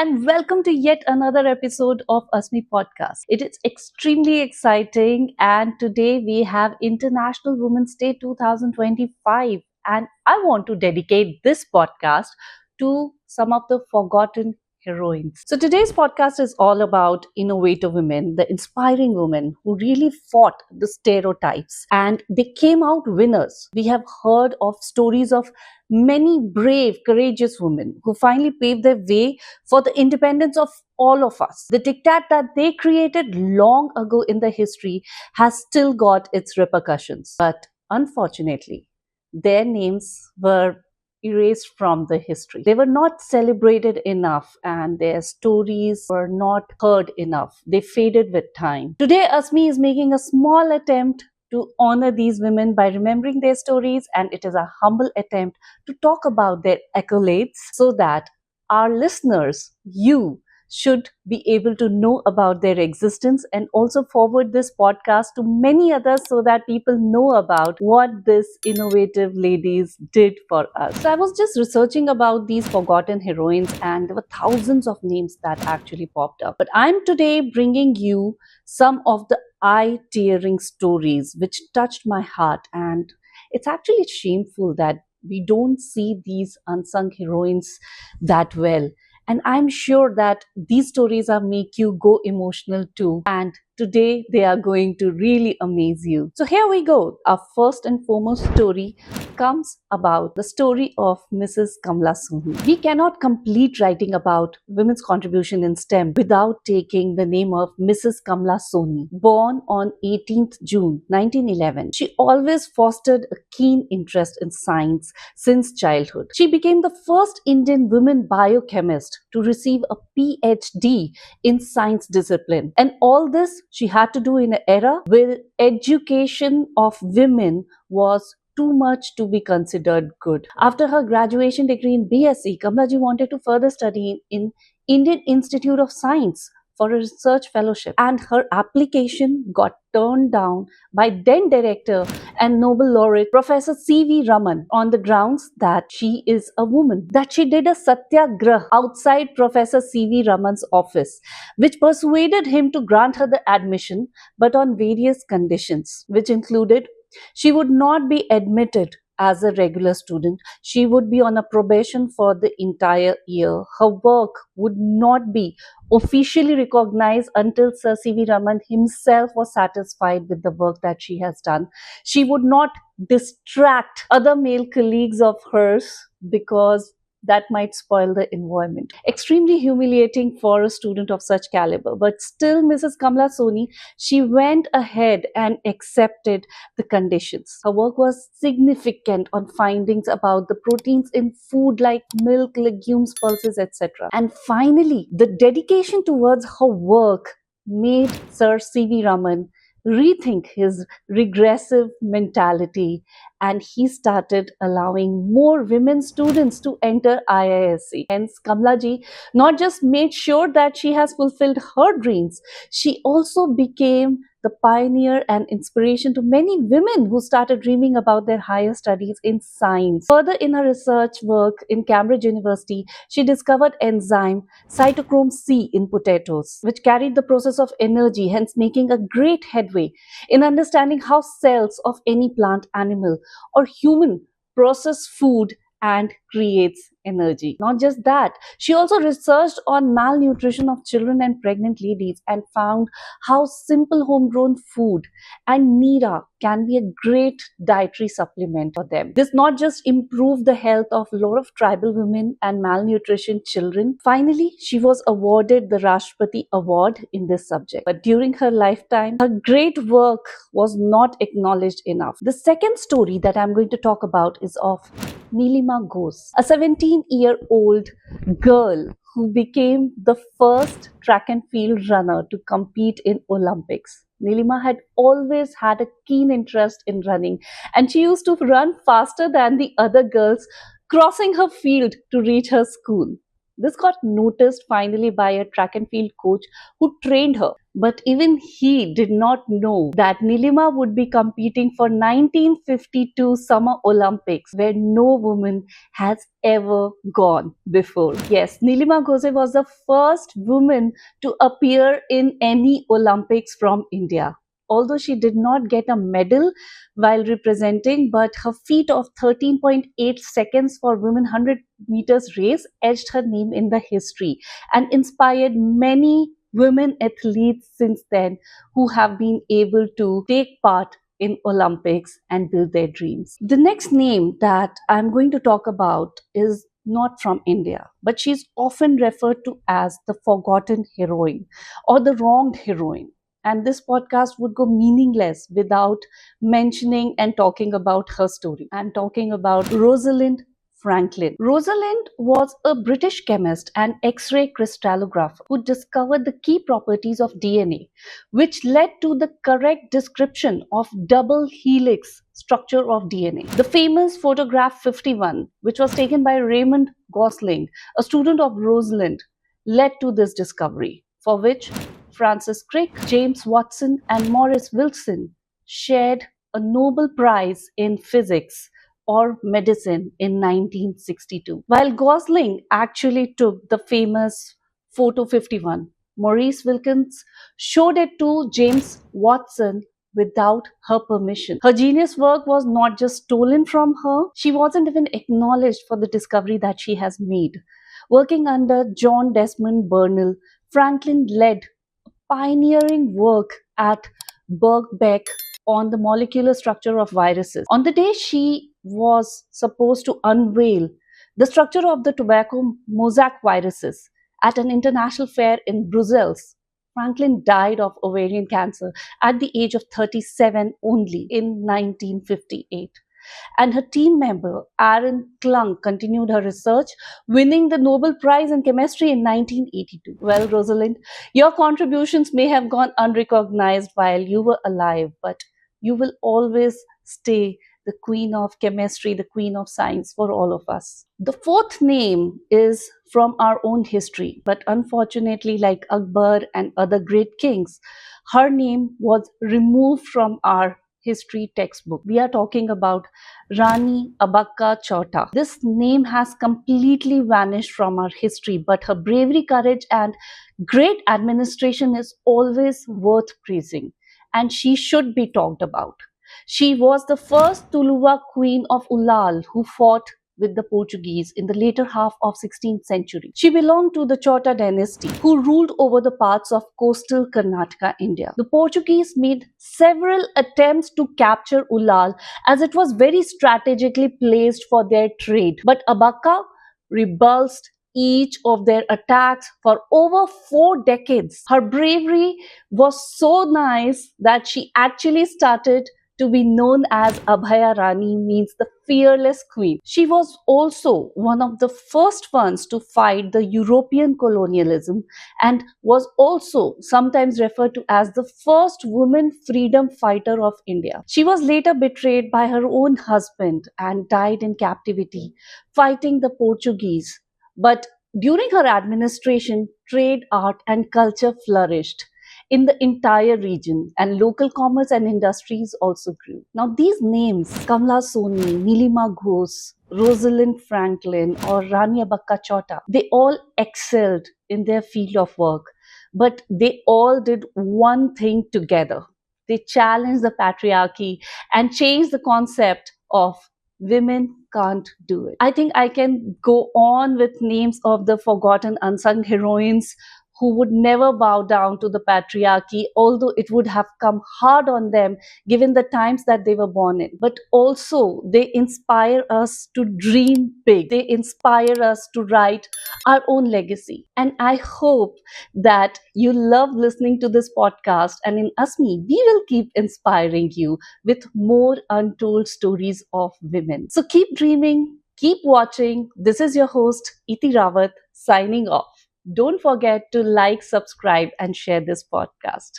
and welcome to yet another episode of Asmee podcast. It is extremely exciting, and today we have International Women's Day 2025, and I want to dedicate this podcast to some of the forgotten heroines. So today's podcast is all about innovative women, the inspiring women who really fought the stereotypes and they came out winners. We have heard of stories of many brave, courageous women who finally paved their way for the independence of all of us. The diktat that they created long ago in the history has still got its repercussions. But unfortunately, their names were erased from the history. They were not celebrated enough and their stories were not heard enough. They faded with time. Today, Asmee is making a small attempt to honor these women by remembering their stories, and it is a humble attempt to talk about their accolades so that our listeners, you, should be able to know about their existence and also forward this podcast to many others so that people know about what these innovative ladies did for us. So I was just researching about these forgotten heroines and there were thousands of names that actually popped up. But I'm today bringing you some of the eye-tearing stories which touched my heart, and it's actually shameful that we don't see these unsung heroines that well. And I'm sure that these stories are make you go emotional too. And today they are going to really amaze you. So here we go. Our first and foremost story comes about the story of Mrs. Kamla Soni. We cannot complete writing about women's contribution in STEM without taking the name of Mrs. Kamla Soni. Born on 18th June 1911, she always fostered a keen interest in science since childhood. She became the first Indian woman biochemist to receive a PhD in science discipline. And all this she had to do in an era where education of women was too much to be considered good. After her graduation degree in BSc, Kamlaji wanted to further study in Indian Institute of Science for a research fellowship, and her application got turned down by then director and Nobel laureate Professor C.V. Raman on the grounds that she is a woman. That she did a satyagrah outside Professor C.V. Raman's office, which persuaded him to grant her the admission, but on various conditions, which included she would not be admitted as a regular student. She would be on a probation for the entire year. Her work would not be officially recognized until Sir C.V. Raman himself was satisfied with the work that she has done. She would not distract other male colleagues of hers because that might spoil the environment. Extremely humiliating for a student of such caliber. But still, Mrs. Kamla Soni, she went ahead and accepted the conditions. Her work was significant on findings about the proteins in food like milk, legumes, pulses, etc. And finally, the dedication towards her work made Sir C.V. Raman rethink his regressive mentality, and he started allowing more women students to enter IISc. Hence, Kamlaji not just made sure that she has fulfilled her dreams, she also became the pioneer and inspiration to many women who started dreaming about their higher studies in science. Further, in her research work in Cambridge University, she discovered enzyme cytochrome C in potatoes, which carried the process of energy, hence making a great headway in understanding how cells of any plant, animal, or human process food and creates energy. Not just that, she also researched on malnutrition of children and pregnant ladies and found how simple homegrown food and Neera can be a great dietary supplement for them. This not just improved the health of a lot of tribal women and malnutrition children. Finally, she was awarded the Rashtrapati Award in this subject. But during her lifetime, her great work was not acknowledged enough. The second story that I'm going to talk about is of Nilima Ghose, a 17-year-old girl who became the first track and field runner to compete in Olympics. Nilima had always had a keen interest in running, and she used to run faster than the other girls, crossing her field to reach her school. This got noticed finally by a track and field coach who trained her. But even he did not know that Nilima would be competing for 1952 Summer Olympics, where no woman has ever gone before. Yes, Nilima Gose was the first woman to appear in any Olympics from India. Although she did not get a medal while representing, but her feat of 13.8 seconds for women 100 meters race etched her name in the history and inspired many women athletes since then who have been able to take part in Olympics and build their dreams. The next name that I'm going to talk about is not from India, but she's often referred to as the forgotten heroine or the wronged heroine. And this podcast would go meaningless without mentioning and talking about her story. I'm talking about Rosalind Franklin. Rosalind was a British chemist and X-ray crystallographer who discovered the key properties of DNA, which led to the correct description of double helix structure of DNA. The famous photograph 51, which was taken by Raymond Gosling, a student of Rosalind, led to this discovery, for which Francis Crick, James Watson, and Maurice Wilson shared a Nobel Prize in Physics or Medicine in 1962. While Gosling actually took the famous Photo 51, Maurice Wilkins showed it to James Watson without her permission. Her genius work was not just stolen from her, she wasn't even acknowledged for the discovery that she has made. Working under John Desmond Burnell, Franklin led pioneering work at Birkbeck on the molecular structure of viruses. On the day she was supposed to unveil the structure of the tobacco mosaic viruses at an international fair in Brussels, Franklin died of ovarian cancer at the age of 37 only in 1958. And her team member, Aaron Klung, continued her research, winning the Nobel Prize in Chemistry in 1982. Well, Rosalind, your contributions may have gone unrecognized while you were alive, but you will always stay the queen of chemistry, the queen of science for all of us. The fourth name is from our own history, but unfortunately, like Akbar and other great kings, her name was removed from our history textbook. We are talking about Rani Abakka Chauta. This name has completely vanished from our history, but her bravery, courage, and great administration is always worth praising, and she should be talked about. She was the first Tuluva queen of Ulal who fought with the Portuguese in the later half of 16th century. She belonged to the Chota dynasty who ruled over the parts of coastal Karnataka, India. The Portuguese made several attempts to capture Ulal as it was very strategically placed for their trade. But Abaka repulsed each of their attacks for over 4 decades. Her bravery was so nice that she actually started to be known as Abhaya Rani, means the fearless queen. She was also one of the first ones to fight the European colonialism and was also sometimes referred to as the first woman freedom fighter of India. She was later betrayed by her own husband and died in captivity fighting the Portuguese. But during her administration, trade, art, and culture flourished in the entire region, and local commerce and industries also grew. Now, these names, Kamla Soni, Nilima Ghosh, Rosalind Franklin, or Rani Abakka Chauta, they all excelled in their field of work, but they all did one thing together. They challenged the patriarchy and changed the concept of women can't do it. I think I can go on with names of the forgotten unsung heroines who would never bow down to the patriarchy, although it would have come hard on them given the times that they were born in. But also, they inspire us to dream big. They inspire us to write our own legacy. And I hope that you love listening to this podcast. And in Asmi, we will keep inspiring you with more untold stories of women. So keep dreaming, keep watching. This is your host, Iti Rawat, signing off. Don't forget to like, subscribe, and share this podcast.